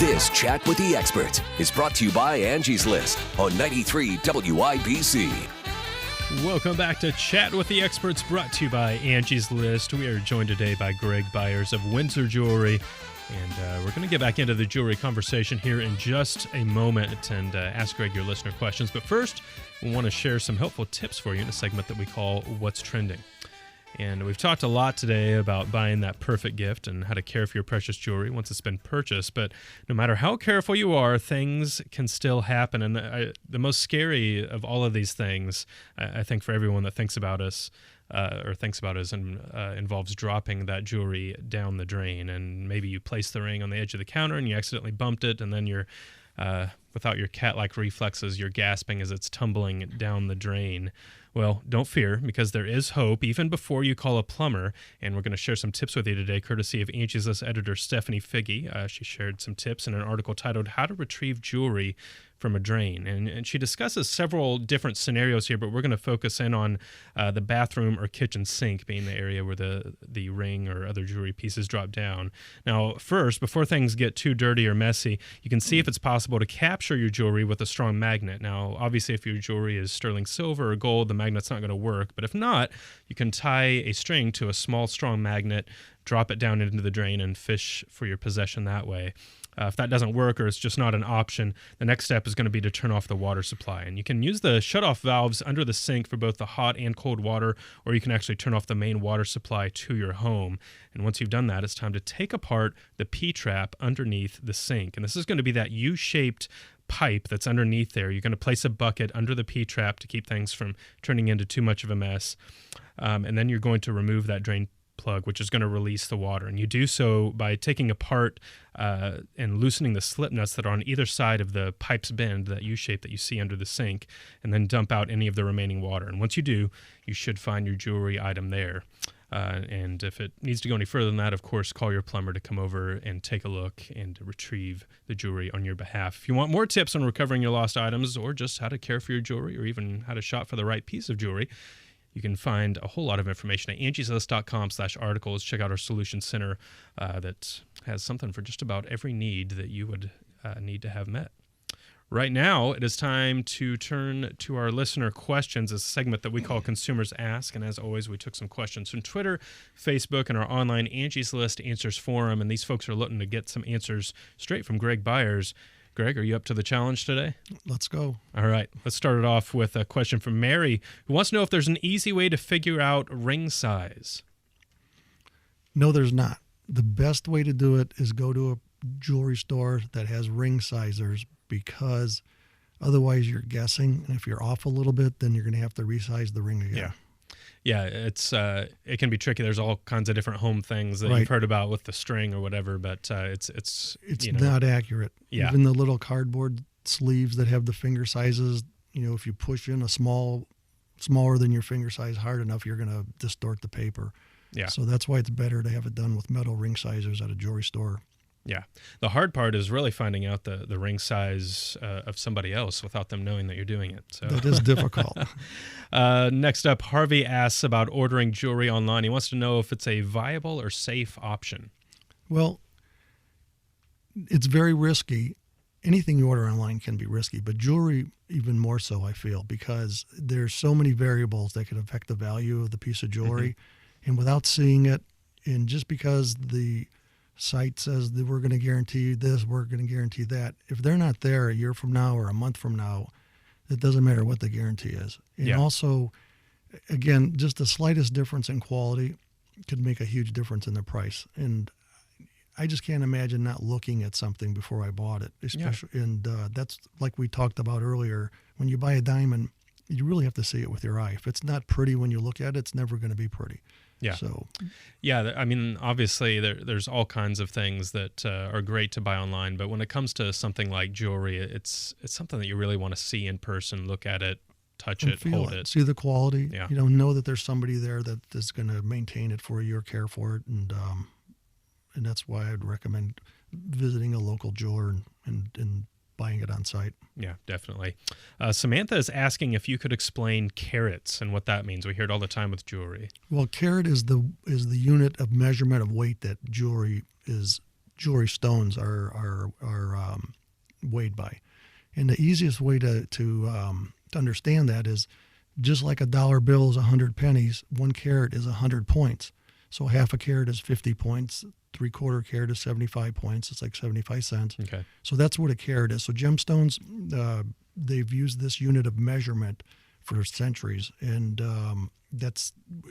This Chat with the Experts is brought to you by Angie's List on 93 WIBC. Welcome back to Chat with the Experts, brought to you by Angie's List. We are joined today by Greg Bires of Windsor Jewelry, and we're going to get back into the jewelry conversation here in just a moment and ask Greg your listener questions. But first, we want to share some helpful tips for you in a segment that we call What's Trending. And we've talked a lot today about buying that perfect gift and how to care for your precious jewelry once it's been purchased. But no matter how careful you are, things can still happen. And the most scary of all of these things, I think for everyone that thinks about us involves dropping that jewelry down the drain. And maybe you place the ring on the edge of the counter and you accidentally bumped it, and then you're without your cat-like reflexes, you're gasping as it's tumbling down the drain. Well, don't fear, because there is hope even before you call a plumber, and we're going to share some tips with you today, courtesy of Angie's List editor Stephanie Figge. She shared some tips in an article titled How to Retrieve Jewelry from a Drain, and she discusses several different scenarios here, but we're going to focus in on the bathroom or kitchen sink being the area where the ring or other jewelry pieces drop down. Now, first, before things get too dirty or messy, you can see if it's possible to capture your jewelry with a strong magnet. Now, obviously, if your jewelry is sterling silver or gold, the magnet's not going to work, but if not, you can tie a string to a small, strong magnet, drop it down into the drain, and fish for your possession that way. If that doesn't work or it's just not an option, the next step is going to be to turn off the water supply. And you can use the shutoff valves under the sink for both the hot and cold water, or you can actually turn off the main water supply to your home. And once you've done that, it's time to take apart the P-trap underneath the sink. And this is going to be that U-shaped pipe that's underneath there. You're going to place a bucket under the P-trap to keep things from turning into too much of a mess. And then you're going to remove that drain plug, which is going to release the water. And you do so by taking apart and loosening the slip nuts that are on either side of the pipe's bend, that U-shape that you see under the sink, and then dump out any of the remaining water. And once you do, you should find your jewelry item there. And if it needs to go any further than that, of course, call your plumber to come over and take a look and retrieve the jewelry on your behalf. If you want more tips on recovering your lost items, or just how to care for your jewelry, or even how to shop for the right piece of jewelry, you can find a whole lot of information at angieslist.com/articles. Check out our Solution Center that has something for just about every need that you would need to have met. Right now, it is time to turn to our listener questions, a segment that we call Consumers Ask. And as always, we took some questions from Twitter, Facebook, and our online Angie's List Answers Forum. And these folks are looking to get some answers straight from Greg Bires. Greg, are you up to the challenge today? Let's go. All right. Let's start it off with a question from Mary, who wants to know if there's an easy way to figure out ring size. No, there's not. The best way to do it is go to a jewelry store that has ring sizers, because otherwise you're guessing. And if you're off a little bit, then you're going to have to resize the ring again. Yeah, it can be tricky. There's all kinds of different home things that you've heard about with the string or whatever, but it's not accurate. Yeah. Even the little cardboard sleeves that have the finger sizes, if you push in a smaller than your finger size hard enough, you're going to distort the paper. Yeah. So that's why it's better to have it done with metal ring sizers at a jewelry store. Yeah. The hard part is really finding out the ring size of somebody else without them knowing that you're doing it. So. That is difficult. Next up, Harvey asks about ordering jewelry online. He wants to know if it's a viable or safe option. Well, it's very risky. Anything you order online can be risky, but jewelry even more so, I feel, because there's so many variables that could affect the value of the piece of jewelry. Mm-hmm. And without seeing it, and just because the site says that we're going to guarantee this, we're going to guarantee that, if they're not there a year from now or a month from now, it doesn't matter what the guarantee is. And also, again, just the slightest difference in quality could make a huge difference in the price. And I just can't imagine not looking at something before I bought it. Especially, and that's like we talked about earlier. When you buy a diamond, you really have to see it with your eye. If it's not pretty when you look at it, it's never going to be pretty. Yeah. So, I mean, obviously there's all kinds of things that are great to buy online, but when it comes to something like jewelry, it's something that you really want to see in person, look at it, touch it, hold it. See the quality. Yeah. Know that there's somebody there that is going to maintain it for you or care for it, and that's why I'd recommend visiting a local jeweler and buying it on site. Yeah, definitely. Samantha is asking if you could explain carats and what that means. We hear it all the time with jewelry. Well, carat is the unit of measurement of weight that jewelry is jewelry stones are weighed by. And the easiest way to understand that is just like a dollar bill is 100 pennies, 1 carat is 100 points. So half a carat is 50 points, 3/4 carat is 75 points. It's like 75 cents. Okay. So that's what a carat is. So gemstones, they've used this unit of measurement for centuries, and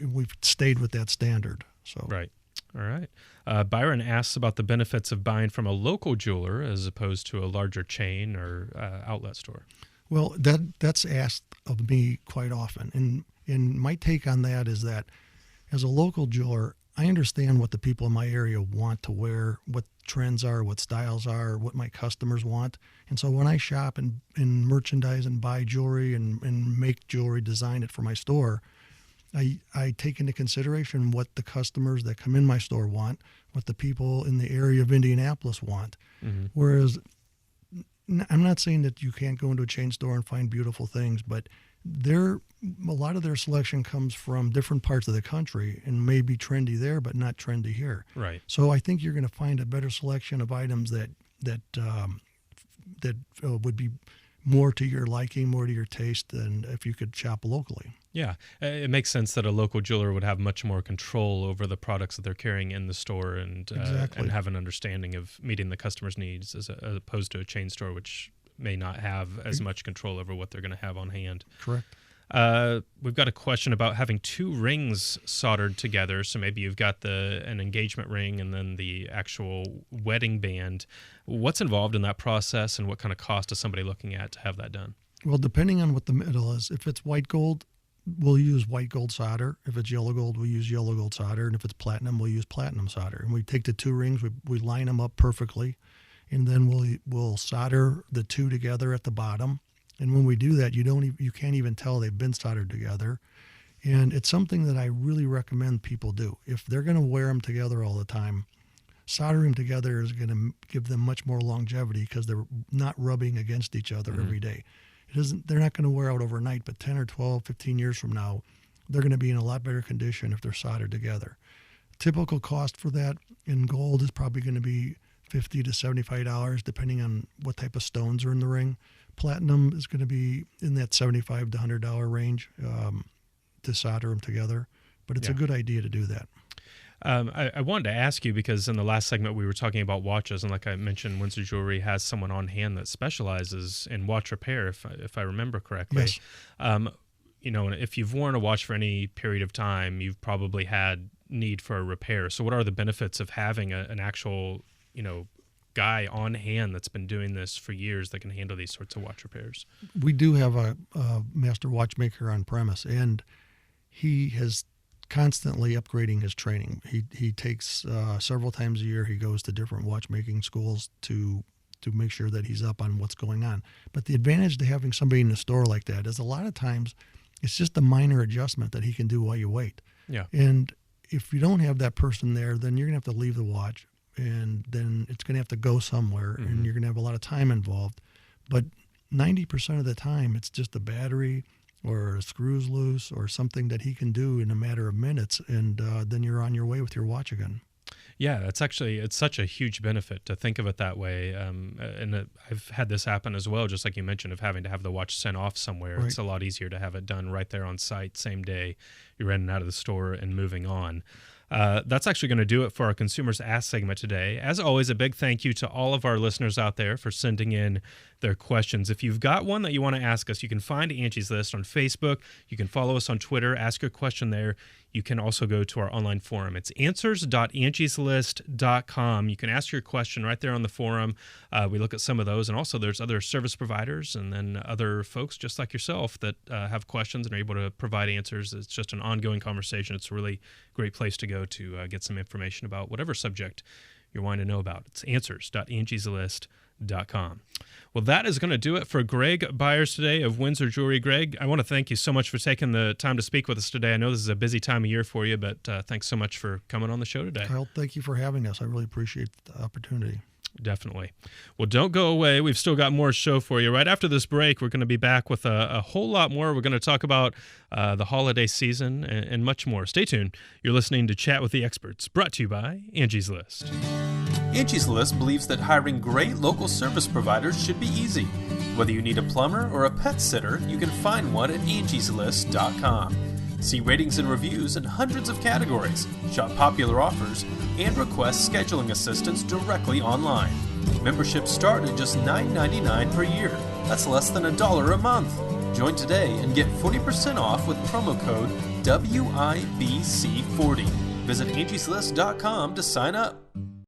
we've stayed with that standard. So Right. All right. Byron asks about the benefits of buying from a local jeweler as opposed to a larger chain or outlet store. Well, that's asked of me quite often, and my take on that is that as a local jeweler, I understand what the people in my area want to wear, what trends are, what styles are, what my customers want. And so when I shop and merchandise and buy jewelry and make jewelry, design it for my store, I take into consideration what the customers that come in my store want, what the people in the area of Indianapolis want. Mm-hmm. Whereas I'm not saying that you can't go into a chain store and find beautiful things, but a lot of their selection comes from different parts of the country and may be trendy there, but not trendy here. Right. So I think you're going to find a better selection of items that would be more to your liking, more to your taste than if you could shop locally. Yeah, it makes sense that a local jeweler would have much more control over the products that they're carrying in the store and Exactly. and have an understanding of meeting the customer's needs as opposed to a chain store, which may not have as much control over what they're going to have on hand. Correct. We've got a question about having 2 rings soldered together. So maybe you've got an engagement ring and then the actual wedding band. What's involved in that process, and what kind of cost is somebody looking at to have that done? Well, depending on what the metal is, if it's white gold, we'll use white gold solder. If it's yellow gold, we'll use yellow gold solder. And if it's platinum, we'll use platinum solder. And we take the 2 rings, we line them up perfectly, and then we'll solder the 2 together at the bottom. And when we do that, you can't even tell they've been soldered together. And it's something that I really recommend people do. If they're going to wear them together all the time, soldering them together is going to give them much more longevity because they're not rubbing against each other every day. They're not going to wear out overnight, but 10 or 12, 15 years from now, they're going to be in a lot better condition if they're soldered together. Typical cost for that in gold is probably going to be $50 to $75, depending on what type of stones are in the ring. Platinum is going to be in that $75 to $100 range to solder them together, but it's a good idea to do that. I wanted to ask you, because in the last segment we were talking about watches, and like I mentioned, Windsor Jewelry has someone on hand that specializes in watch repair, if I remember correctly. Yes. If you've worn a watch for any period of time, you've probably had need for a repair. So what are the benefits of having an actual, guy on hand that's been doing this for years that can handle these sorts of watch repairs? We do have a master watchmaker on premise, and he has constantly upgrading his training. He takes several times a year. He goes to different watchmaking schools to make sure that he's up on what's going on. But the advantage to having somebody in the store like that is a lot of times it's just a minor adjustment that he can do while you wait. Yeah. And if you don't have that person there, then you're going to have to leave the watch, and then it's going to have to go somewhere, and you're going to have a lot of time involved. But 90% of the time, it's just a battery or a screw's loose or something that he can do in a matter of minutes, and then you're on your way with your watch again. Yeah, it's such a huge benefit to think of it that way. And I've had this happen as well, just like you mentioned, of having to have the watch sent off somewhere. Right. It's a lot easier to have it done right there on site, same day you're in and out of the store and moving on. That's actually going to do it for our Consumers Ask segment today. As always, a big thank you to all of our listeners out there for sending in their questions. If you've got one that you want to ask us, you can find Angie's List on Facebook. You can follow us on Twitter, ask your question there. You can also go to our online forum. It's answers.angieslist.com. You can ask your question right there on the forum. We look at some of those, and also there's other service providers and then other folks just like yourself that have questions and are able to provide answers. It's just an ongoing conversation. It's a really great place to go to get some information about whatever subject you're wanting to know about. It's answers.angieslist.com. Well, that is going to do it for Greg Bires today of Windsor Jewelry. Greg, I want to thank you so much for taking the time to speak with us today. I know this is a busy time of year for you, but thanks so much for coming on the show today. Kyle, thank you for having us. I really appreciate the opportunity. Definitely. Well, don't go away. We've still got more show for you. Right after this break, we're going to be back with a whole lot more. We're going to talk about the holiday season and much more. Stay tuned. You're listening to Chat with the Experts, brought to you by Angie's List. Angie's List believes that hiring great local service providers should be easy. Whether you need a plumber or a pet sitter, you can find one at angieslist.com. See ratings and reviews in hundreds of categories, shop popular offers, and request scheduling assistance directly online. Memberships start at just $9.99 per year. That's less than $1 a month. Join today and get 40% off with promo code WIBC40. Visit angieslist.com to sign up.